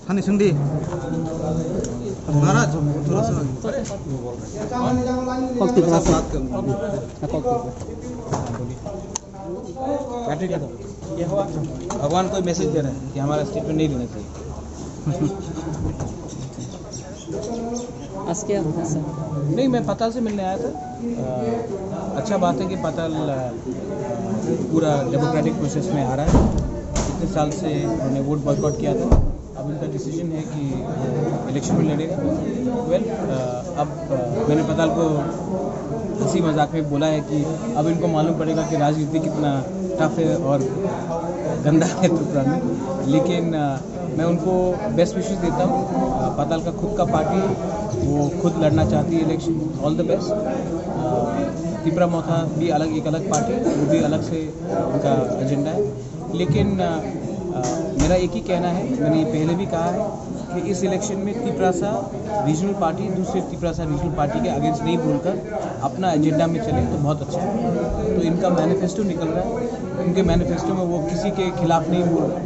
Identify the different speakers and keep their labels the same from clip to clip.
Speaker 1: खाने सुन दी महाराज थोड़ा सा बैटरी का ये हुआ भगवान कोई मैसेज दे रहे हैं कि हमारा स्टेटमेंट नहीं देना चाहिए।
Speaker 2: आज क्या होता सर?
Speaker 3: नहीं, मैं पताल से मिलने आया था। अच्छा बात है कि पताल पूरा डेमोक्रेटिक प्रोसेस में आ रहा है। इतने साल से उन्होंने वोट बॉयकॉट किया था, अब उनका डिसीजन है कि इलेक्शन में लड़ेगा। अब मैंने पताल को हंसी मजाक में बोला है कि अब इनको मालूम पड़ेगा कि राजनीति कितना टफ है और गंदा है त्रिपुरा में। लेकिन मैं उनको बेस्ट विशेस देता हूँ। पताल का खुद का पार्टी, वो खुद लड़ना चाहती है election. All the best. Tripura Motha भी एक अलग पार्टी, वो भी अलग से उनका एजेंडा है। लेकिन मेरा एक ही कहना है, मैंने ये पहले भी कहा है कि इस इलेक्शन में त्रिपुरा रीजनल पार्टी दूसरे त्रिपुरा रीजनल पार्टी के अगेंस्ट नहीं बोलकर अपना एजेंडा में चले तो बहुत अच्छा है। तो इनका मैनिफेस्टो निकल रहा है, उनके मैनिफेस्टो में वो किसी के खिलाफ नहीं बोल रहे,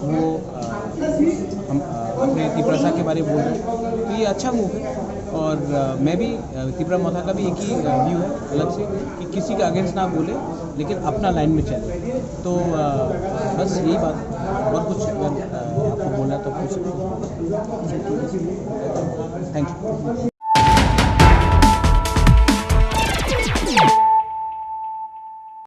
Speaker 3: वो हम अपने त्रिपुरा के बारे में बोल रहे हैं। तो ये अच्छा मूव है। और मैं भी त्रिपुरा मोथा का भी एक ही व्यू है अलग से कि किसी के अगेंस्ट ना बोले लेकिन अपना लाइन में चले। तो बस यही बात है। और कुछ अगर आपको बोलना है तो पूछ सकते हैं। Thank you.